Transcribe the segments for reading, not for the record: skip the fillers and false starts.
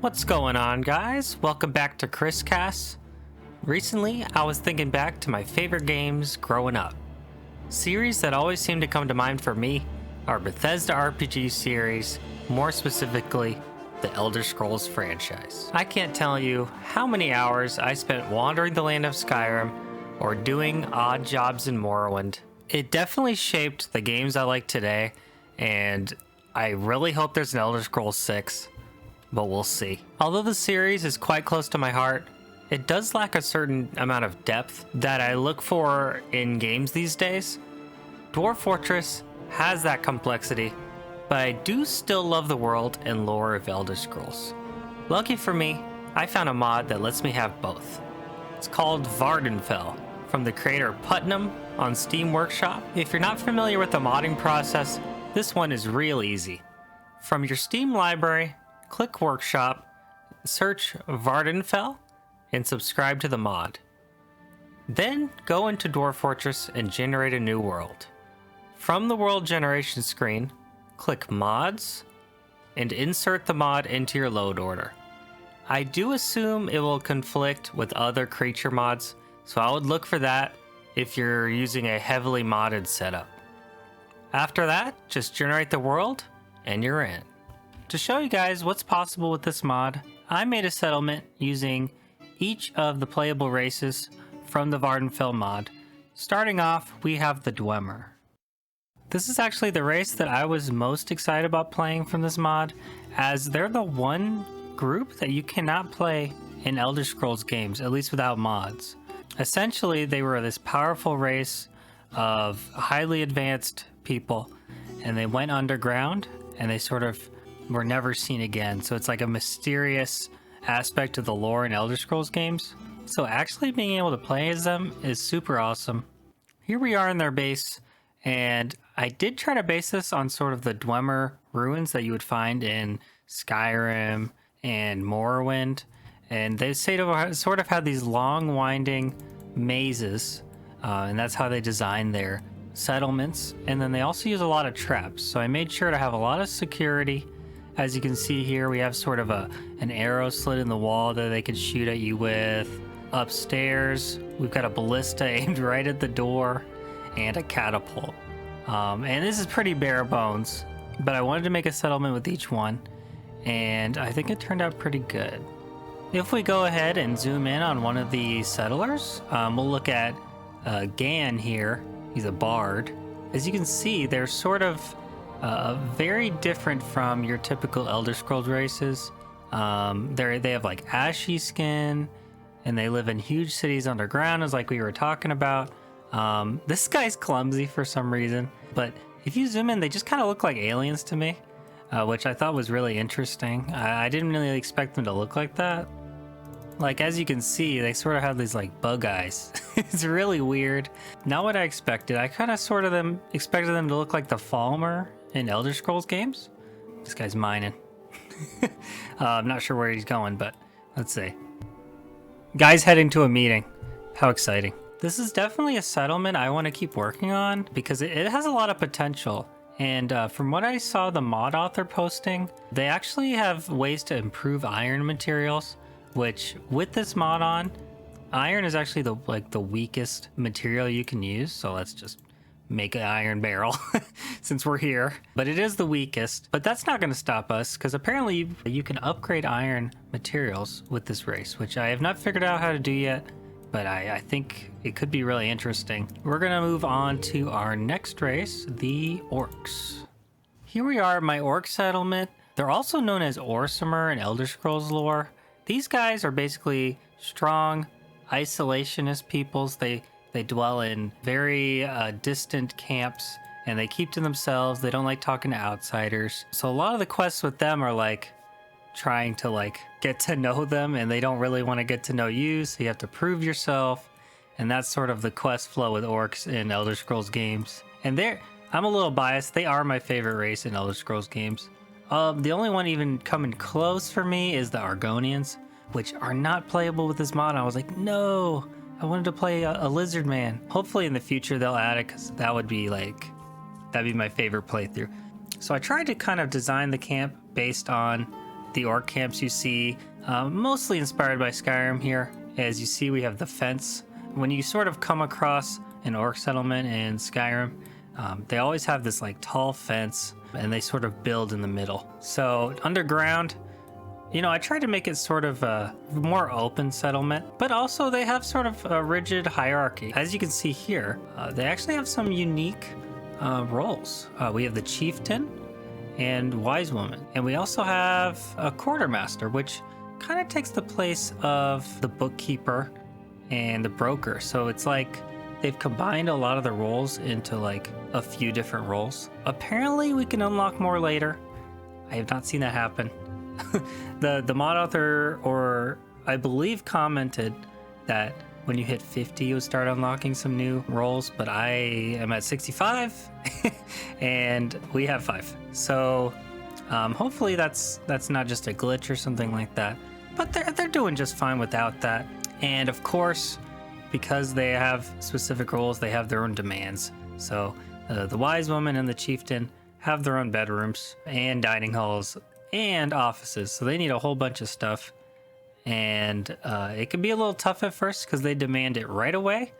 What's going on, guys? Welcome back to Chris Cast. Recently, I was thinking back to my favorite games growing up. Series that always seem to come to mind for me are Bethesda RPG series, more specifically, the Elder Scrolls franchise. I can't tell you how many hours I spent wandering the land of Skyrim or doing odd jobs in Morrowind. It definitely shaped the games I like today, and I really hope there's an Elder Scrolls 6. But we'll see. Although the series is quite close to my heart, it does lack a certain amount of depth that I look for in games these days. Dwarf Fortress has that complexity, but I do still love the world and lore of Elder Scrolls. Lucky for me, I found a mod that lets me have both. It's called Vvardenfell, from the creator Putnam on Steam Workshop. If you're not familiar with the modding process, this one is real easy. From your Steam library, click Workshop, search Vvardenfell, and subscribe to the mod. Then go into Dwarf Fortress and generate a new world. From the world generation screen, click Mods, and insert the mod into your load order. I do assume it will conflict with other creature mods, so I would look for that if you're using a heavily modded setup. After that, just generate the world, and you're in. To show you guys what's possible with this mod, I made a settlement using each of the playable races from the Vvardenfell mod. Starting off, we have the Dwemer. This is actually the race that I was most excited about playing from this mod, as they're the one group that you cannot play in Elder Scrolls games, at least without mods. Essentially, they were this powerful race of highly advanced people, and they went underground, and they sort of were never seen again. So it's like a mysterious aspect of the lore in Elder Scrolls games. So actually being able to play as them is super awesome. Here we are in their base, and I did try to base this on sort of the Dwemer ruins that you would find in Skyrim and Morrowind. And they sort of had these long winding mazes, and that's how they designed their settlements. And then they also use a lot of traps. So I made sure to have a lot of security. As you can see here, we have sort of an arrow slit in the wall that they could shoot at you with. Upstairs, we've got a ballista aimed right at the door and a catapult. And this is pretty bare bones, but I wanted to make a settlement with each one, and I think it turned out pretty good. If we go ahead and zoom in on one of the settlers, we'll look at Gan here. He's a bard. As you can see, they're sort of very different from your typical Elder Scrolls races. They have like ashy skin, and they live in huge cities underground, as like we were talking about. This guy's clumsy for some reason, but if you zoom in, they just kind of look like aliens to me, which I thought was really interesting. I didn't really expect them to look like that. Like, as you can see, they sort of have these like bug eyes. It's really weird. Not what I expected. I kind of expected them to look like the Falmer in Elder Scrolls games. This guy's mining. I'm not sure where he's going, but let's see. Guy's heading to a meeting. How exciting. This is definitely a settlement I want to keep working on because it has a lot of potential. And from what I saw the mod author posting, they actually have ways to improve iron materials, which with this mod on, iron is actually the weakest material you can use. So let's just make an iron barrel since we're here. But it is the weakest, but that's not going to stop us because apparently you can upgrade iron materials with this race, which I have not figured out how to do yet, but I think it could be really interesting. We're going to move on to our next race, the Orcs. Here we are at my Orc Settlement. They're also known as Orsimer in Elder Scrolls lore. These guys are basically strong, isolationist peoples. They dwell in very distant camps, and they keep to themselves. They don't like talking to outsiders. So a lot of the quests with them are like trying to like get to know them, and they don't really want to get to know you, so you have to prove yourself. And that's sort of the quest flow with orcs in Elder Scrolls games. And I'm a little biased. They are my favorite race in Elder Scrolls games. The only one even coming close for me is the Argonians, which are not playable with this mod. I was like, no, I wanted to play a lizard man. Hopefully in the future they'll add it, because that'd be my favorite playthrough. So I tried to kind of design the camp based on the orc camps you see, mostly inspired by Skyrim here. As you see, we have the fence. When you sort of come across an orc settlement in Skyrim, they always have this like tall fence, and they sort of build in the middle. So underground, I tried to make it sort of a more open settlement, but also they have sort of a rigid hierarchy. As you can see here, they actually have some unique roles. We have the chieftain and wise woman, and we also have a quartermaster, which kind of takes the place of the bookkeeper and the broker. So it's like they've combined a lot of the roles into like a few different roles. Apparently we can unlock more later. I have not seen that happen. The mod author, or I believe, commented that when you hit 50 you'll start unlocking some new roles, but I am at 65 and we have 5. So hopefully that's not just a glitch or something like that, but they're doing just fine without that. And of course, because they have specific roles, they have their own demands. So the wise woman and the chieftain have their own bedrooms and dining halls and offices, so they need a whole bunch of stuff. And it can be a little tough at first because they demand it right away,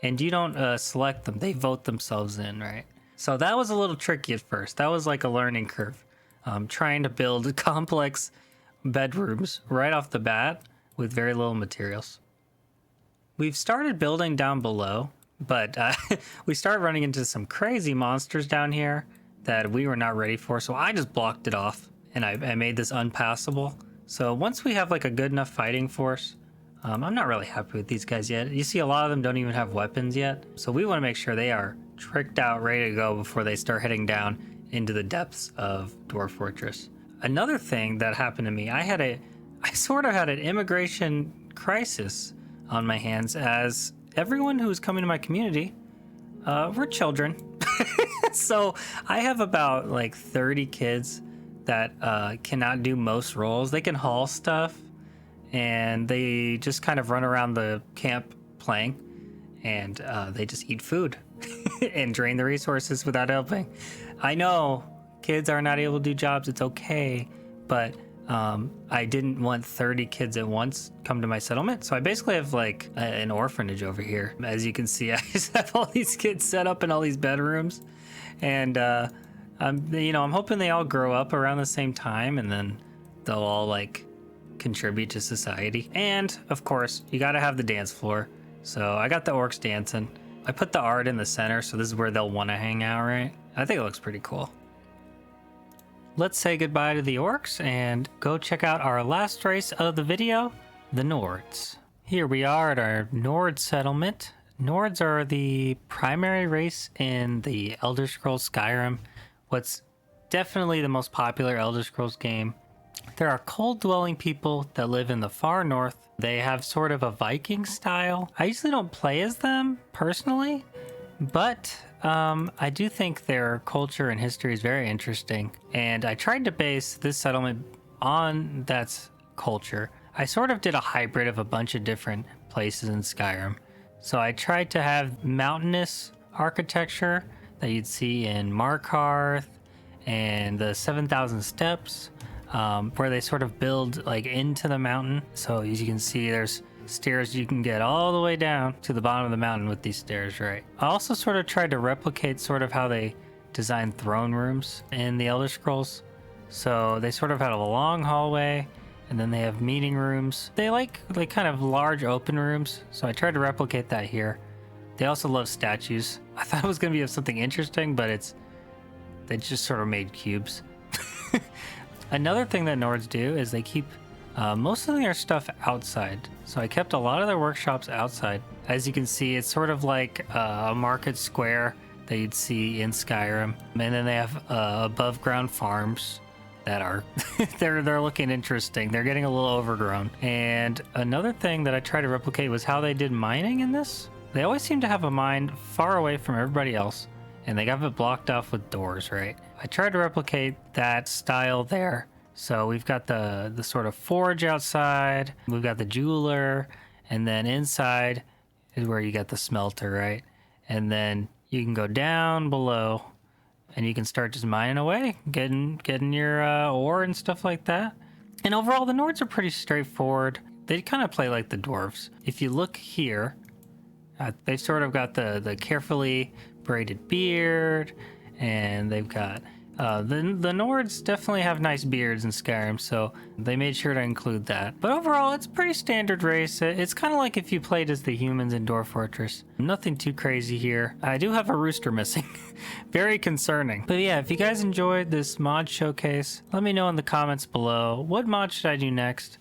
and you don't select them, they vote themselves in, right? So that was a little tricky at first. That was like a learning curve, trying to build complex bedrooms right off the bat with very little materials. We've started building down below, but we started running into some crazy monsters down here that we were not ready for, so I just blocked it off and I made this unpassable. So once we have like a good enough fighting force, I'm not really happy with these guys yet. You see a lot of them don't even have weapons yet, so we want to make sure they are tricked out, ready to go before they start heading down into the depths of Dwarf Fortress. Another thing that happened to me, I sort of had an immigration crisis on my hands, as everyone who's coming to my community were children. So I have about like 30 kids that cannot do most roles. They can haul stuff, and they just kind of run around the camp playing, and they just eat food and drain the resources without helping. I know kids are not able to do jobs, it's okay, but I didn't want 30 kids at once come to my settlement, so I basically have like an orphanage over here. As you can see, I just have all these kids set up in all these bedrooms, and I'm hoping they all grow up around the same time, and then they'll all like contribute to society. And of course, you got to have the dance floor. So I got the orcs dancing. I put the art in the center, so this is where they'll want to hang out, right? I think it looks pretty cool. Let's say goodbye to the orcs and go check out our last race of the video, the Nords. Here we are at our Nord settlement. Nords are the primary race in the Elder Scrolls Skyrim, what's definitely the most popular Elder Scrolls game. There are cold-dwelling people that live in the far north. They have sort of a Viking style. I usually don't play as them personally, but I do think their culture and history is very interesting, and I tried to base this settlement on that culture. I sort of did a hybrid of a bunch of different places in Skyrim. So I tried to have mountainous architecture that you'd see in Markarth and the 7,000 Steps, where they sort of build like into the mountain. So as you can see, there's stairs you can get all the way down to the bottom of the mountain with these stairs, right? I also sort of tried to replicate sort of how they designed throne rooms in the Elder Scrolls. So they sort of had a long hallway, and then they have meeting rooms. They like kind of large open rooms, so I tried to replicate that here. They also love statues. I thought it was going to be something interesting, but they just sort of made cubes. Another thing that Nords do is they keep most of their stuff outside. So I kept a lot of their workshops outside. As you can see, it's sort of like a market square that you'd see in Skyrim. And then they have above ground farms that are they're looking interesting. They're getting a little overgrown. And another thing that I tried to replicate was how they did mining in this. They always seem to have a mine far away from everybody else, and they have it blocked off with doors, right? I tried to replicate that style there. So we've got the sort of forge outside, we've got the jeweler, and then inside is where you got the smelter, right? And then you can go down below and you can start just mining away, getting your ore and stuff like that. And overall, the Nords are pretty straightforward. They kind of play like the dwarves. If you look here, they've sort of got the carefully braided beard, and they've got the Nords definitely have nice beards in Skyrim, so they made sure to include that. But overall, it's a pretty standard race. It's kind of like if you played as the humans in Dwarf Fortress. Nothing too crazy here. I do have a rooster missing. Very concerning. But yeah, if you guys enjoyed this mod showcase, let me know in the comments below. What mod should I do next?